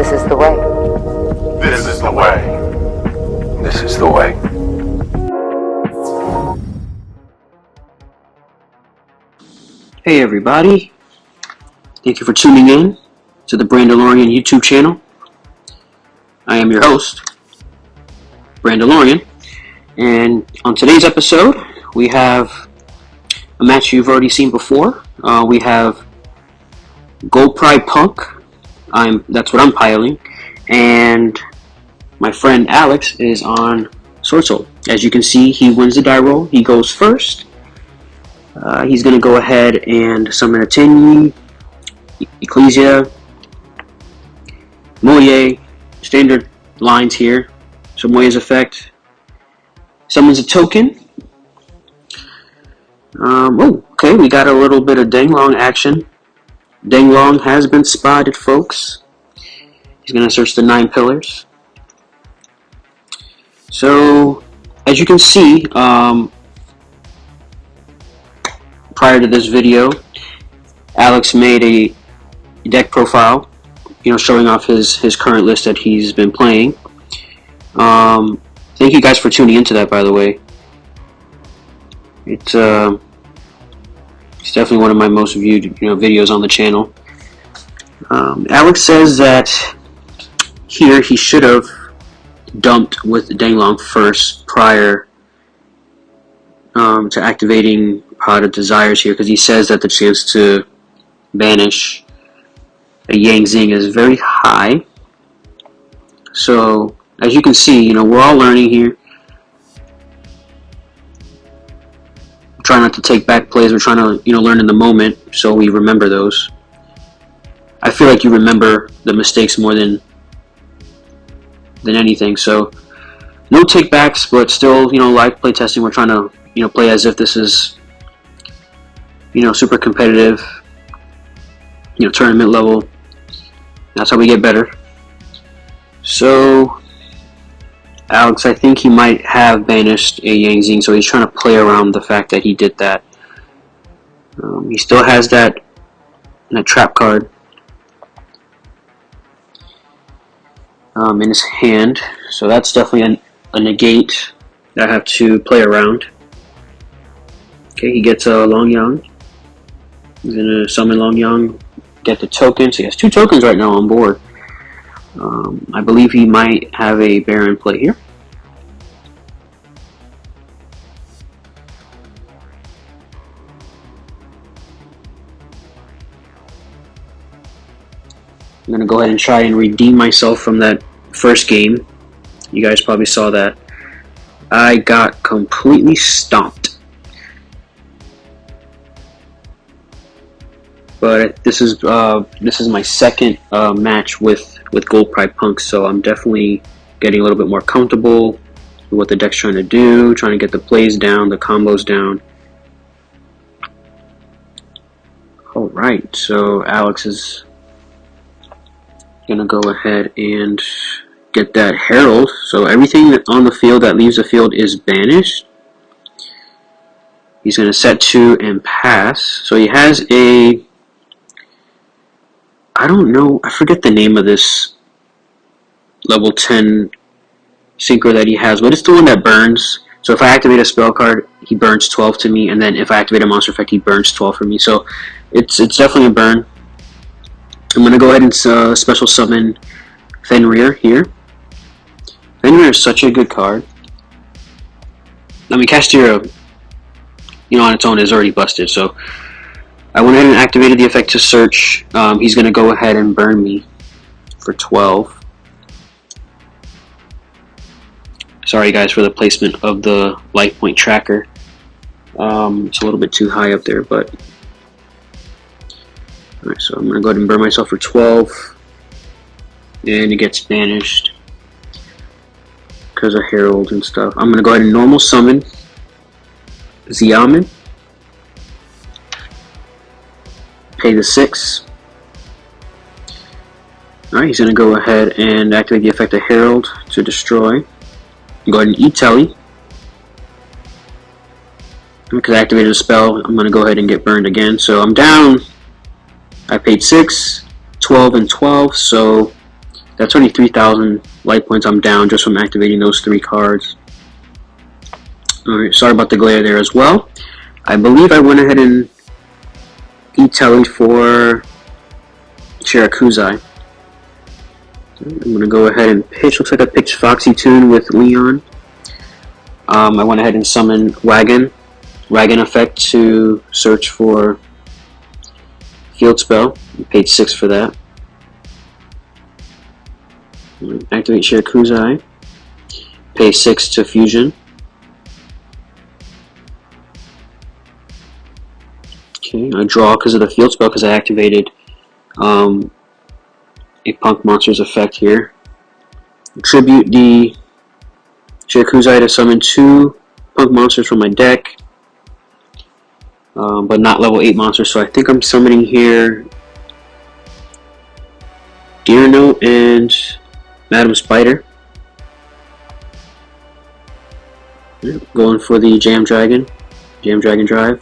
This is the way. This is the way. This is the way. Hey everybody, thank you for tuning in to the Brandolorian YouTube channel. I am your host, Brandolorian, and on today's episode we have a match you've already seen before. We have Gold Pride Punk, that's what I'm piling, and my friend Alex is on Swordsoul. As you can see, he wins the die roll, he goes first. He's going to go ahead and summon a Tenyi, Ecclesia, Moye, standard lines here. So Moye's effect summons a token. Okay, we got a little bit of Danglong action. Danglong has been spotted, folks. He's going to search the 9 pillars. So, as you can see, prior to this video, Alex made a deck profile, showing off his current list that he's been playing. Thank you guys for tuning into that, by the way. It's definitely one of my most viewed videos on the channel. Alex says that here he should have dumped with Danglong first prior to activating Pot of Desires here, because he says that the chance to banish a Yang Zing is very high. So as you can see, we're all learning here. We're trying not to take back plays. We're trying to learn in the moment, so we remember those. I feel like you remember the mistakes more than anything. So no take backs, but still, live playtesting. We're trying to play as if this is super competitive, tournament level. That's how we get better. So Alex, I think he might have banished a Yang Zing, so he's trying to play around the fact that he did that. He still has that trap card in his hand, so that's definitely a negate that I have to play around. Okay, he gets a Long Yang. He's going to summon Long Yang, get the token. So he has 2 tokens right now on board. I believe he might have a Baron play here. I'm going to go ahead and try and redeem myself from that first game. You guys probably saw that. I got completely stomped. But this is my second match with Gold Pride Punk, so I'm definitely getting a little bit more comfortable with what the deck's trying to do, trying to get the plays down, the combos down. Alright, so Alex is gonna go ahead and get that Herald. So everything on the field that leaves the field is banished. He's gonna set 2 and pass. So he has a, I don't know, I forget the name of this level 10 synchro that he has, but it's the one that burns. So if I activate a spell card, he burns 12 to me, and then if I activate a monster effect, he burns 12 for me. So it's definitely a burn. I'm going to go ahead and special summon Fenrir here. Fenrir is such a good card. I mean, Castira, on its own is already busted, so I went ahead and activated the effect to search. He's going to go ahead and burn me for 12. Sorry guys for the placement of the life point tracker. It's a little bit too high up there, but alright, so I'm going to go ahead and burn myself for 12, and it gets banished because of Herald and stuff. I'm going to go ahead and normal summon Xiamen. Pay the 6. Alright, he's going to go ahead and activate the effect of Herald to destroy. Go ahead and eat Telly. Because I activated a spell, I'm going to go ahead and get burned again. So I'm down. I paid 6, 12, and 12. So That's only 3,000 life points I'm down just from activating those 3 cards. Alright, sorry about the glare there as well. I believe I went ahead and e-tellied for Shirakuzai. I'm going to go ahead and pitch. Looks like I picked Foxy Tune with Leon. I went ahead and summoned Wagon effect to search for Field Spell. Paid 6 for that. Activate Shirakuzai. Pay 6 to Fusion. Okay, I draw because of the Field Spell because I activated a Punk Monster's effect here. Tribute the Shirakuzai to summon 2 Punk Monsters from my deck, but not level 8 monsters, so I think I'm summoning here Deer Note and Madam Spider. Going for the Jam Dragon Drive.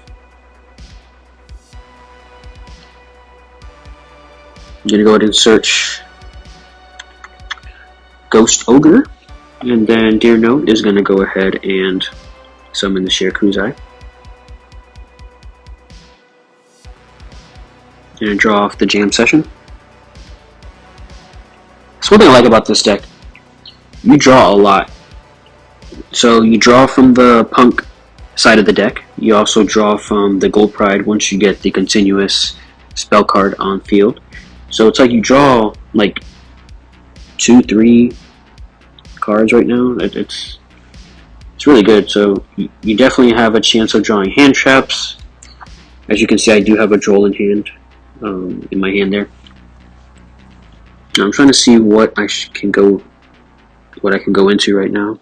I'm going to go ahead and search Ghost Ogre, and then Deer Note is going to go ahead and summon the Shirakuzai. And draw off the Jam Session. That's one thing I like about this deck. You draw a lot. So you draw from the Punk side of the deck. You also draw from the Gold Pride once you get the continuous spell card on field. So it's like you draw like 2-3 cards right now. It's really good. So you definitely have a chance of drawing hand traps. As you can see, I do have a Droll in hand, in my hand there. Now I'm trying to see what I can go into right now.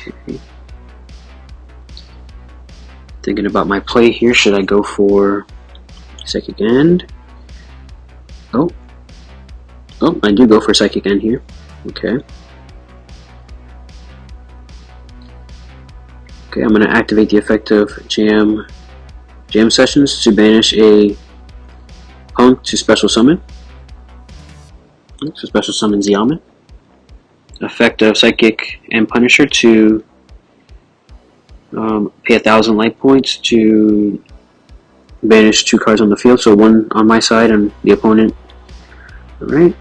Okay. Thinking about my play here. Should I go for Psychic End? Oh, I do go for Psychic End here. Okay. Okay, I'm going to activate the effect of Jam Sessions to banish a Punk to special summon. So special summon Xiamen. Effect of Psychic and Punisher to pay 1,000 life points to banish 2 cards on the field, so 1 on my side and the opponent. Alright.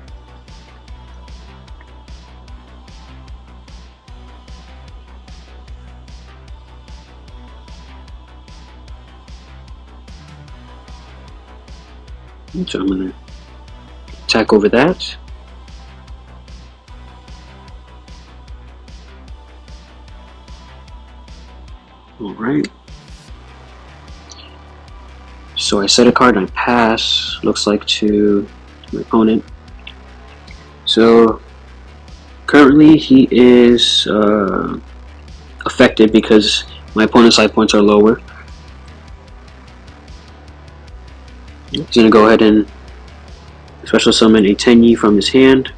So I'm going to attack over that. Alright. So I set a card and I pass, looks like, to my opponent. So currently he is affected because my opponent's life points are lower. He's going to go ahead and special summon a Tenyi from his hand.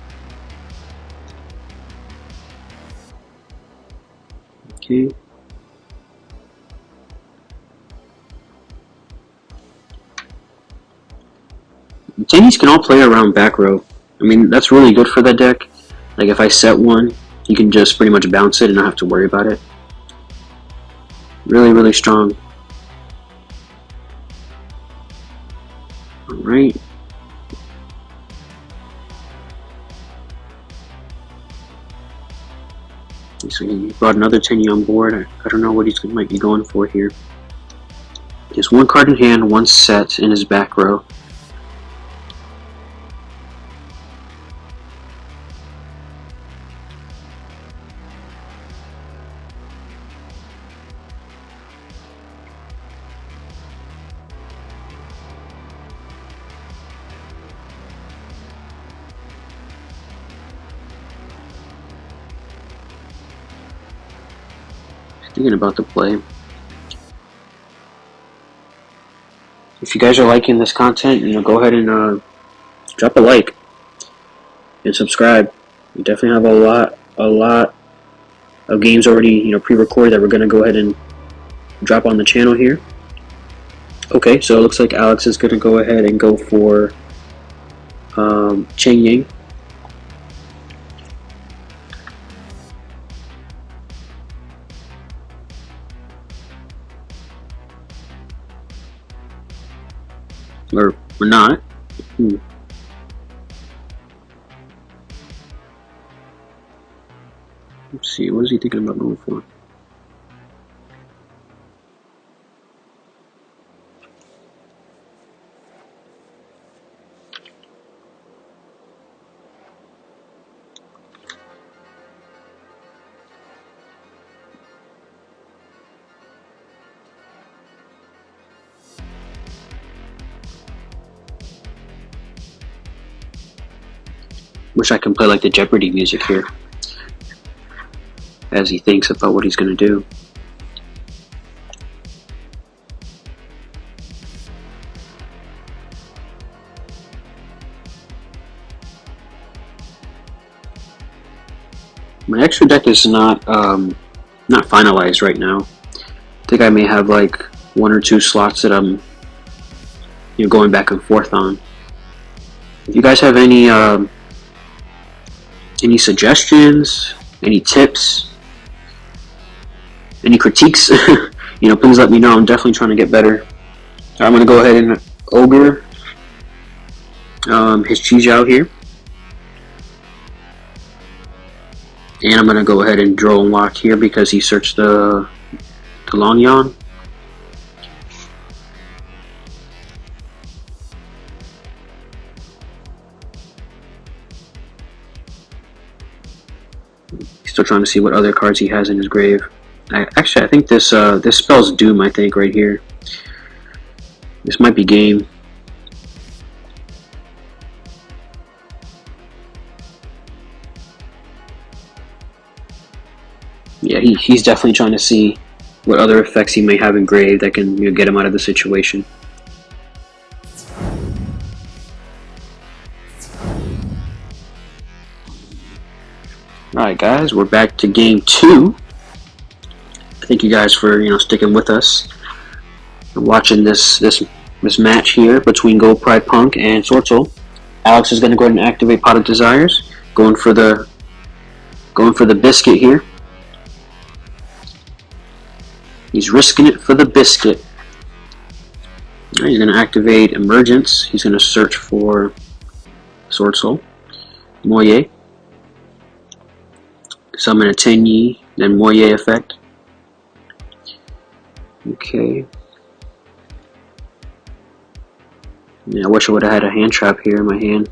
Okay. Tenyis can all play around back row. I mean, that's really good for that deck. Like, if I set one, you can just pretty much bounce it and not have to worry about it. Really, really strong. Alright. So he brought another Tenyi on board. I don't know what he might be going for here. He has 1 card in hand, 1 set in his back row. Thinking about the play. If you guys are liking this content, go ahead and drop a like and subscribe. We definitely have a lot of games already pre-recorded that we're going to go ahead and drop on the channel here. Okay, so it looks like Alex is going to go ahead and go for Cheng Yang. Or not. Let's see, what is he thinking about going for? Wish I can play like the Jeopardy music here as he thinks about what he's going to do. My extra deck is not finalized right now. I think I may have like 1 or 2 slots that I'm going back and forth on. If you guys have any suggestions, any tips, any critiques, please let me know. I'm definitely trying to get better. I'm going to go ahead and ogre his Yugioh here. And I'm going to go ahead and draw and lock here because he searched the long yawn. Still trying to see what other cards he has in his grave. Actually, I think this spells Doom, I think, right here. This might be game. Yeah, he's definitely trying to see what other effects he may have engraved that can get him out of the situation. Alright guys, we're back to game 2. Thank you guys for sticking with us and watching this match here between Gold Pride Punk and Swordsoul. Alex is going to go ahead and activate Pot of Desires, going for the biscuit here. He's risking it for the biscuit. Right, he's going to activate Emergence. He's going to search for Swordsoul, Moye. Summon a Tenyi, then Moye effect. Okay. Yeah, I wish I would have had a hand trap here in my hand.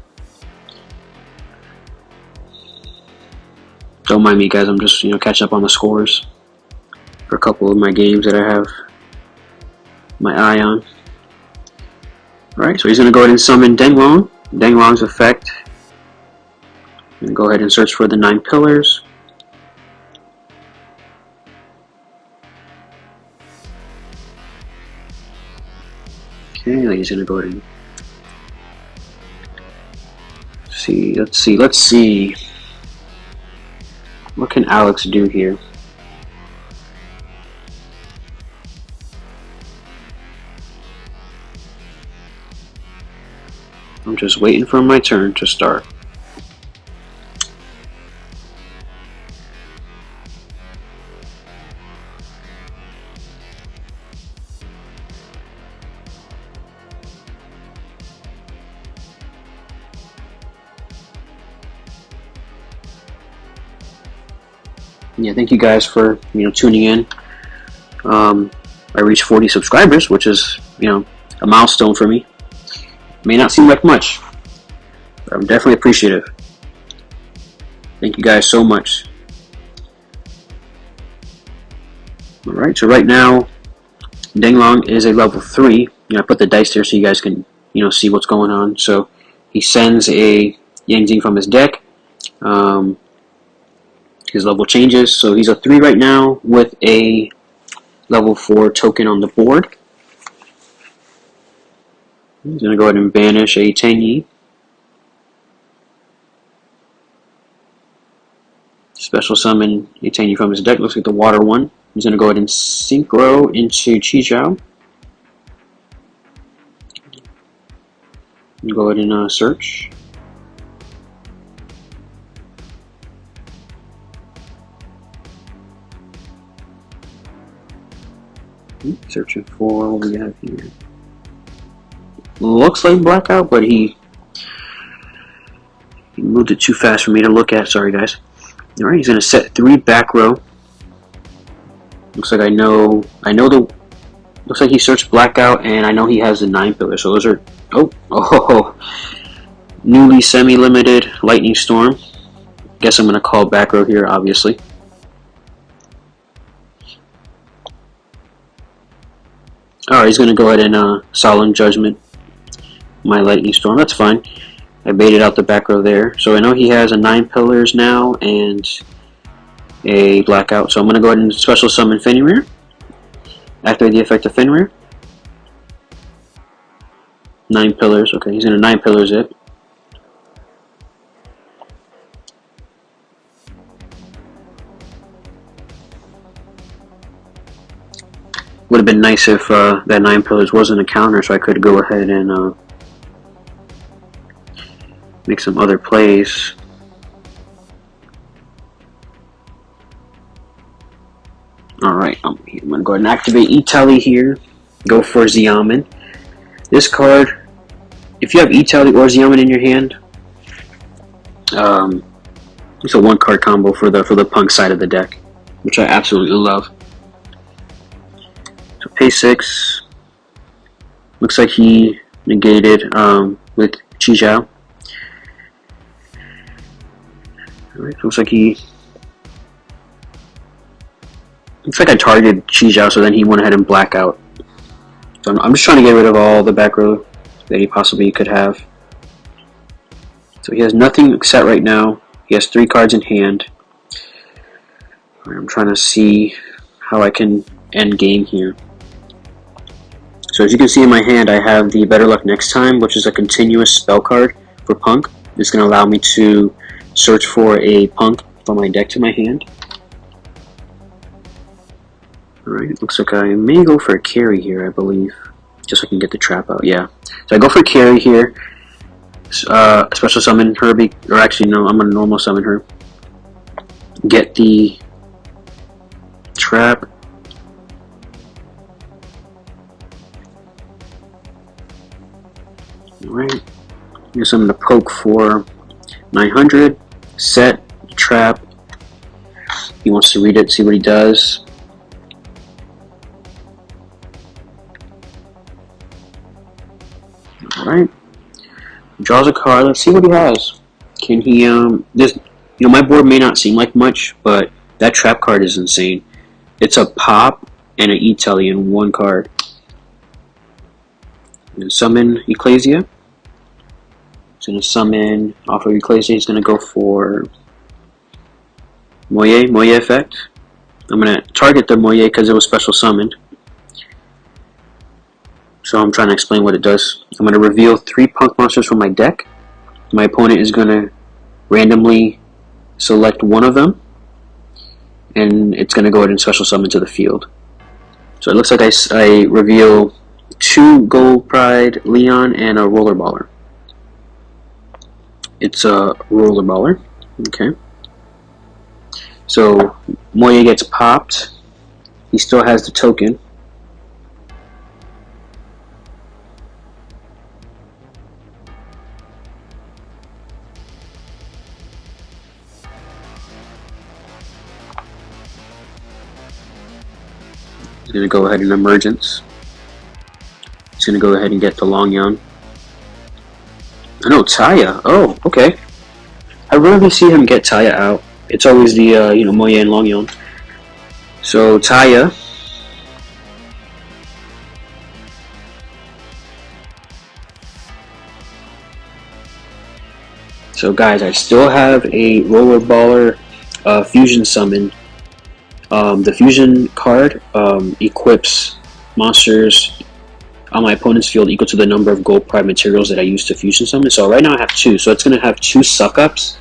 Don't mind me, guys. I'm just catching up on the scores for a couple of my games that I have my eye on. Alright, so he's going to go ahead and summon Denglong. Denglong's effect. And go ahead and search for the 9 pillars. Okay, he's going to go ahead and let's see. What can Alex do here? I'm just waiting for my turn to start. Yeah, thank you guys for tuning in. I reached 40 subscribers, which is a milestone for me. May not seem like much, but I'm definitely appreciative. Thank you guys so much. Alright, so right now Denglong is a level 3. I put the dice there so you guys can see what's going on. So he sends a Yangzing from his deck. His level changes, so he's a 3 right now with a level 4 token on the board. He's going to go ahead and banish a Tenyi. Special summon Itani from his deck. Looks like the water one. He's going to go ahead and synchro into Yugioh. Go ahead and search. Searching for what we have here. Looks like Blackout, but he moved it too fast for me to look at. Sorry, guys. Alright, he's going to set 3 back row. Looks like I know the. Looks like he searched Blackout, and I know he has the 9 pillars. So those are. Oh. Newly semi-limited Lightning Storm. Guess I'm going to call back row here, obviously. Alright, he's going to go ahead and Solemn Judgment my Lightning Storm. That's fine. I baited out the back row there. So I know he has a 9 pillars now and a Blackout. So I'm going to go ahead and special summon Fenrir. Activate the effect of Fenrir. 9 pillars. Okay, he's going to 9 pillars it. Would have been nice if that 9 pillars wasn't a counter, so I could go ahead and make some other plays. Alright, I'm going to go ahead and activate Itali here. Go for Xiamen. This card, if you have Itali or Xiamen in your hand, it's a 1-card combo for the punk side of the deck, which I absolutely love. So pay 6. Looks like he negated with Yugioh. Alright, looks like I targeted Yugioh, so then he went ahead and Blackout. So I'm just trying to get rid of all the back row that he possibly could have. So he has nothing set right now. He has 3 cards in hand. Right, I'm trying to see how I can end game here. So as you can see in my hand, I have the Better Luck Next Time, which is a continuous spell card for Punk. It's going to allow me to search for a Punk from my deck to my hand. Alright, looks like I may go for a carry here, I believe. Just so I can get the trap out, yeah. So I go for a carry here. Special summon her, or actually no, I'm going to normal summon her. Get the trap. Alright, guess I'm going to poke for 900, set, trap. He wants to read it, see what he does. Alright, draws a card. Let's see what he has. Can he, this, my board may not seem like much, but that trap card is insane. It's a pop and an Itali in 1 card. Summon Ecclesia. He's going to summon off of Ecclesia. He's going to go for Moye effect. I'm going to target the Moye because it was special summoned. So I'm trying to explain what it does. I'm going to reveal 3 Punk monsters from my deck. My opponent is going to randomly select one of them, and it's going to go ahead and special summon to the field. So it looks like I reveal 2 Gold Pride Leon and a Roller Baller. It's a Roller Baller. Okay. So Moye gets popped. He still has the token. He's going to go ahead and Emergence. He's going to go ahead and get the Long Yon. Oh no, Taya. Oh, okay. I rarely see him get Taya out. It's always the, Moye and Long Yon. So, Taya. So, guys, I still have a Roller Baller Fusion Summon. The Fusion card equips monsters on my opponent's field equal to the number of Gold Pride materials that I use to Fusion Summon. So right now I have 2, so it's going to have 2 suck-ups.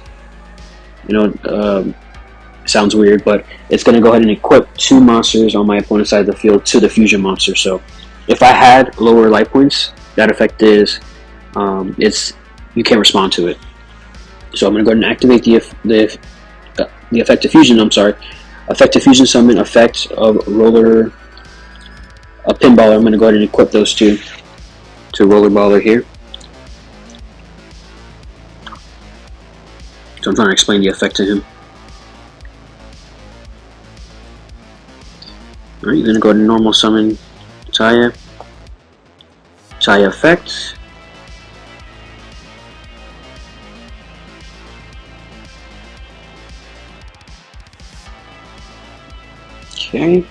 Sounds weird, but it's going to go ahead and equip 2 monsters on my opponent's side of the field to the fusion monster. So if I had lower life points, that effect is you can't respond to it. So I'm going to go ahead and activate the effective fusion. I'm sorry, effective fusion summon effect of roller, a pinballer. I'm going to go ahead and equip those two to roller baller here. So I'm trying to explain the effect to him. Alright, you're going to go ahead and normal summon Taya. Taya effect. Okay.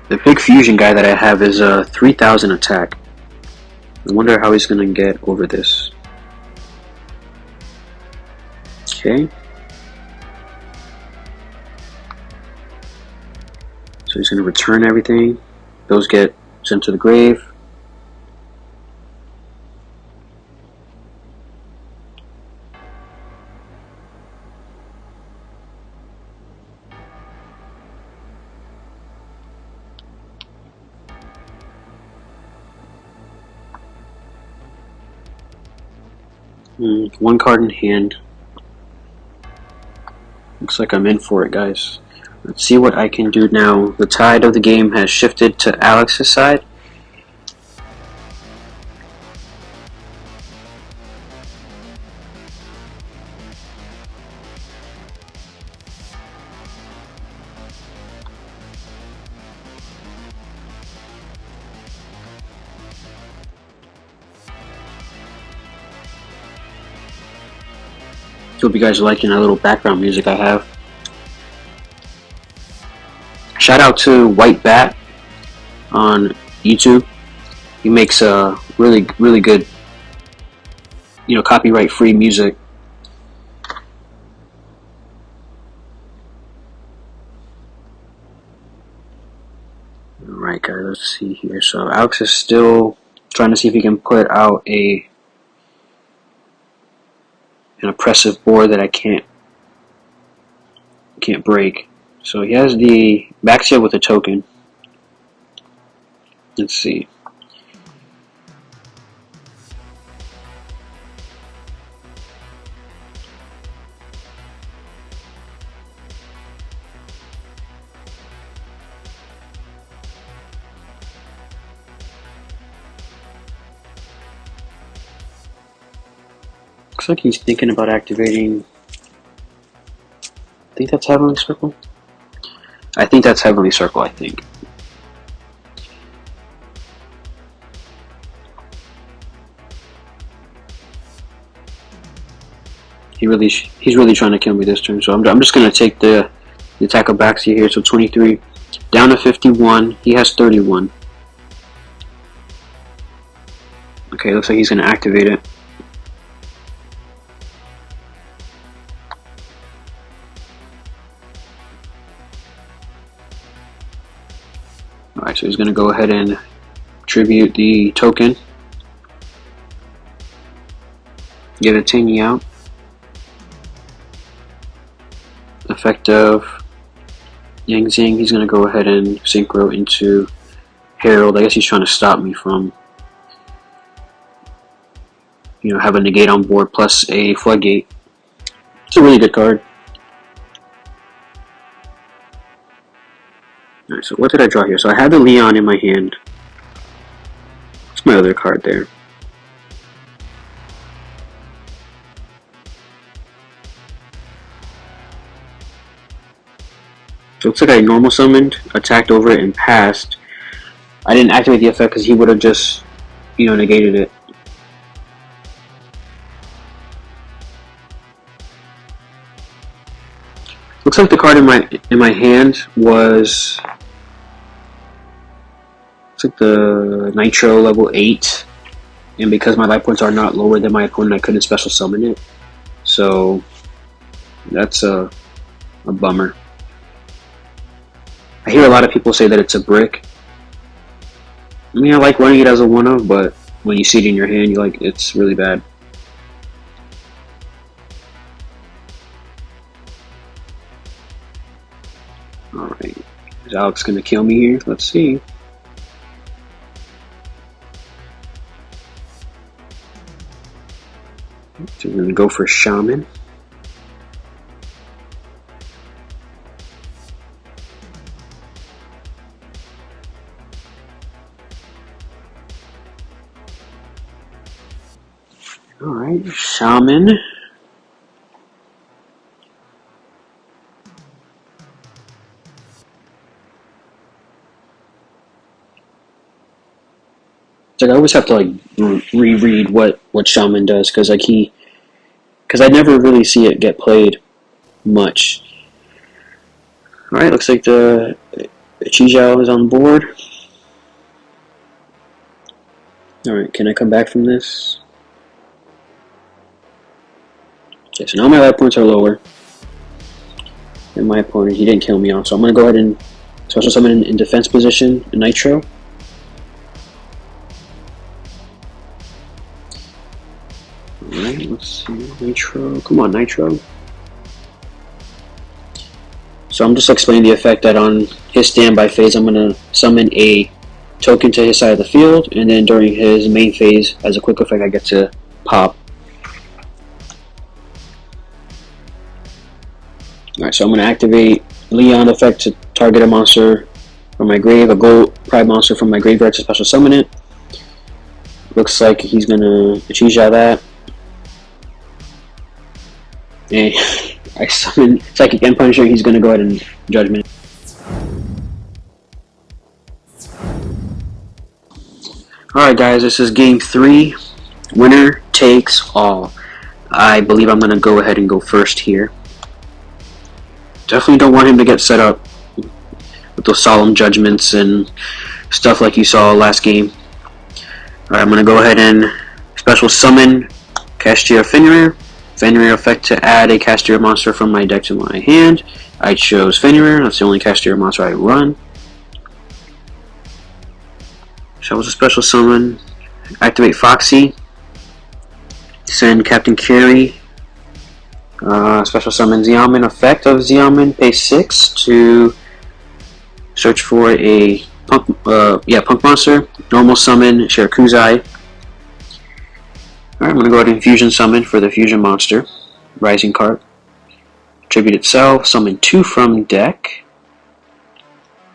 The big fusion guy that I have is a 3000 attack. I wonder how he's going to get over this. Okay. So he's going to return everything. Those get sent to the grave. One card in hand. Looks like I'm in for it, guys. Let's see what I can do now. The tide of the game has shifted to Alex's side. Hope you guys are liking that little background music I have. Shout out to White Bat on YouTube. He makes really good, copyright free music. Alright guys, let's see here. So Alex is still trying to see if he can put out an oppressive board that I can't break. So he has the backseat with a token. Let's see. Looks like he's thinking about activating. I think that's Heavenly Circle. I think that's Heavenly Circle, I think. He's really trying to kill me this turn, so I'm just going to take the attack of backseat here. So 23 down to 51. He has 31. Okay, looks like he's going to activate it. Alright, so he's going to go ahead and tribute the token. Get a Tingy out. Effective Yang Zing, he's going to go ahead and synchro into Herald. I guess he's trying to stop me from, have a negate on board plus a floodgate. It's a really good card. Alright, so what did I draw here? So I had the Leon in my hand. What's my other card there? So it looks like I normal summoned, attacked over it, and passed. I didn't activate the effect because he would have just, negated it. Looks like the card in my hand was, it's like the Nitro level 8, and because my life points are not lower than my opponent, I couldn't special summon it. So that's a bummer. I hear a lot of people say that it's a brick. I mean, I like running it as a one-of, but when you see it in your hand, you're like, it's really bad. Alright, is Alex gonna kill me here? Let's see. So we're gonna go for Shaman. Alright, Shaman. It's like I always have to like reread what Shaman does because I never really see it get played much. Alright, looks like the Yugioh is on board. Alright, can I come back from this? Okay, so now my life points are lower than my opponent. He didn't kill me off, so I'm going to go ahead and special summon in defense position, Nitro. Alright, let's see, Nitro, come on Nitro. So I'm just explaining the effect that on his standby phase, I'm going to summon a token to his side of the field, and then during his main phase, as a quick effect, I get to pop. Alright, so I'm going to activate Leon effect to target a monster from my grave, a gold pride monster from my graveyard to special summon it. Looks like he's going to Yugioh that. And I summon Psychic End Punisher, he's going to go ahead and Judgment. Alright guys, this is game 3. Winner takes all. I believe I'm going to go ahead and go first here. Definitely don't want him to get set up with those solemn judgments and stuff like you saw last game. Alright, I'm going to go ahead and special summon Castillo Fenrir. Fenrir effect to add a Castillo monster from my deck to my hand. I chose Fenrir, that's the only Castillo monster I run. So I was a special summon. Activate Foxy. Send Captain Carey. Special summon Xiamen. Effect of Xiamen. Pay 6 to search for a punk monster. Normal summon Shirakuzai. Alright, I'm going to go ahead and fusion summon for the fusion monster. Rising card. Tribute itself. Summon 2 from deck.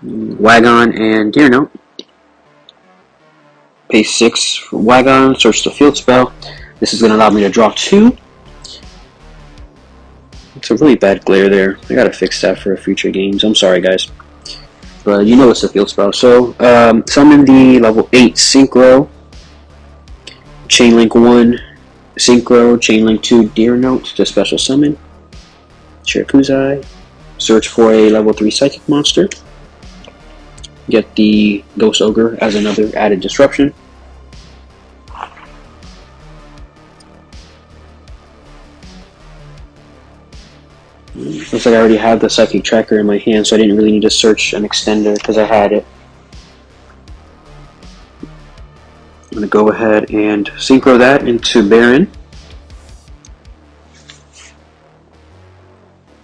Wagon and Deer Note. Pay 6 for Wagon. Search the field spell. This is going to allow me to draw 2. It's a really bad glare there. I gotta fix that for future games. I'm sorry guys. But you know it's a field spell. So, summon the level 8 Synchro. Chainlink 1 Synchro. Chainlink 2 Deer Note to special summon. Shirakuzai. Search for a level 3 Psychic monster. Get the Ghost Ogre as another added disruption. Looks like I already have the Psychic Tracker in my hand, so I didn't really need to search an extender because I had it. I'm going to go ahead and synchro that into Baron.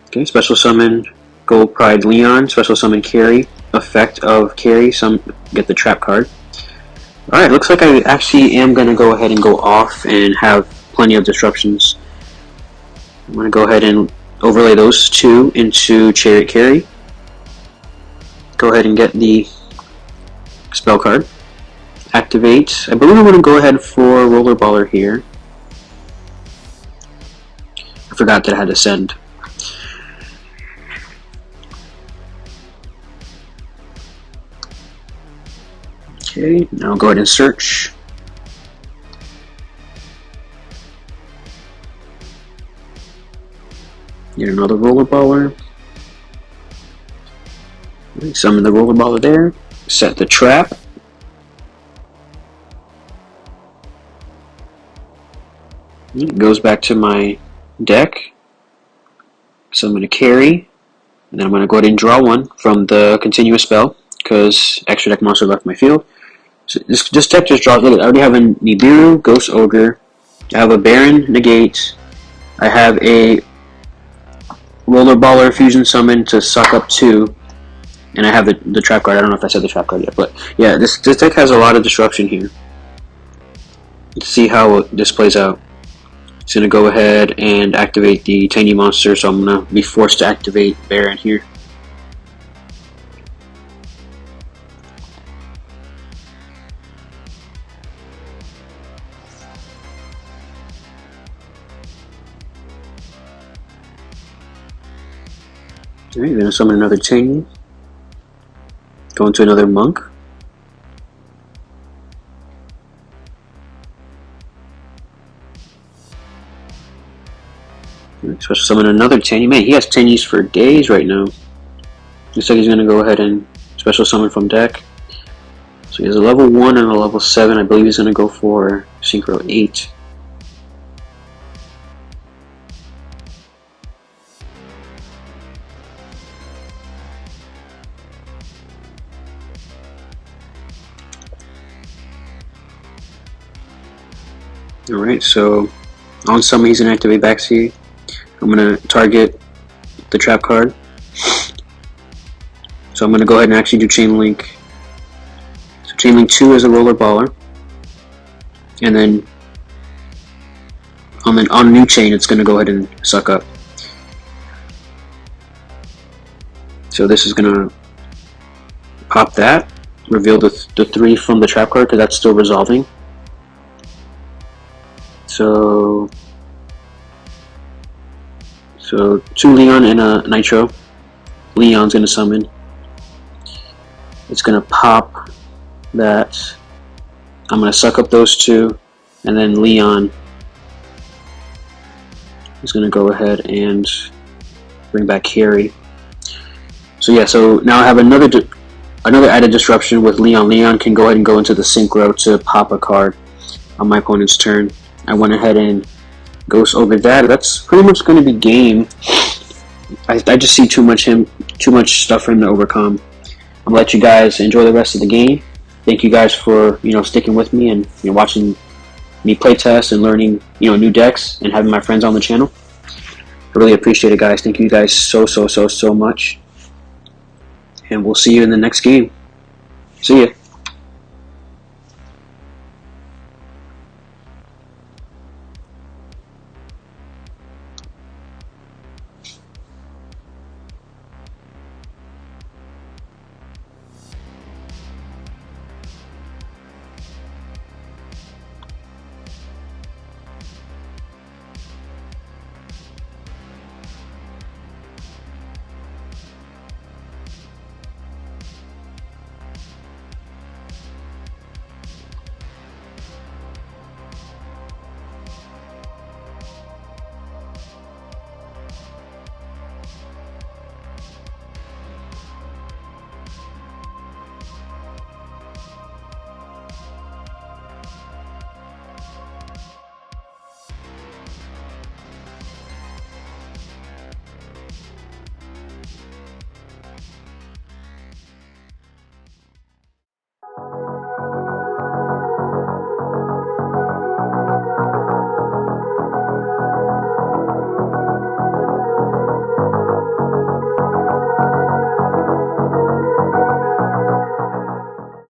Okay, special summon Gold Pride Leon, special summon Carey, effect of Carey, get the trap card. Alright, looks like I actually am going to go ahead and go off and have plenty of disruptions. I'm going to go ahead and overlay those 2 into Chariot Carry. Go ahead and get the spell card. Activate. I believe I'm going to go ahead for Rollerballer here. I forgot that I had to send. Okay, now go ahead and search. Get another Rollerballer. Summon the Rollerballer there. Set the trap. It goes back to my deck. Summon a Carry. And then I'm going to go ahead and draw 1 from the continuous spell because extra deck monster left my field. So this deck just draws. Look, I already have a Nibiru, Ghost Ogre. I have a Baron Negate. I have a Roller Baller Fusion Summon to suck up 2. And I have the trap card. I don't know if I said the trap card yet, but yeah, this deck has a lot of disruption here. Let's see how this plays out. It's going to go ahead and activate the Tiny Monster, so I'm going to be forced to activate Baron here. Alright, going to summon another Tiny. Go into another Monk. Special summon another Tiny. Man, he has Tinys for days right now. Looks like he's going to go ahead and special summon from deck. So he has a level 1 and a level 7. I believe he's going to go for Synchro 8. Alright, so on summon he's going to activate Backseat. I'm going to target the trap card. So I'm going to go ahead and actually do Chain Link. So Chain Link 2 is a Roller Baller. And then on new chain it's going to go ahead and suck up. So this is going to pop that. Reveal the 3 from the trap card because that's still resolving. So 2 Leon and a Nitro. Leon's going to summon. It's going to pop that. I'm going to suck up those 2, and then Leon is going to go ahead and bring back Carry. So yeah, so now I have another added disruption with Leon. Leon can go ahead and go into the Synchro to pop a card on my opponent's turn. I went ahead and Ghost over that. That's pretty much going to be game. I just see too much stuff for him to overcome. I'm gonna let you guys enjoy the rest of the game. Thank you guys for sticking with me and watching me play test and learning new decks and having my friends on the channel. I really appreciate it, guys. Thank you guys so much. And we'll see you in the next game. See ya.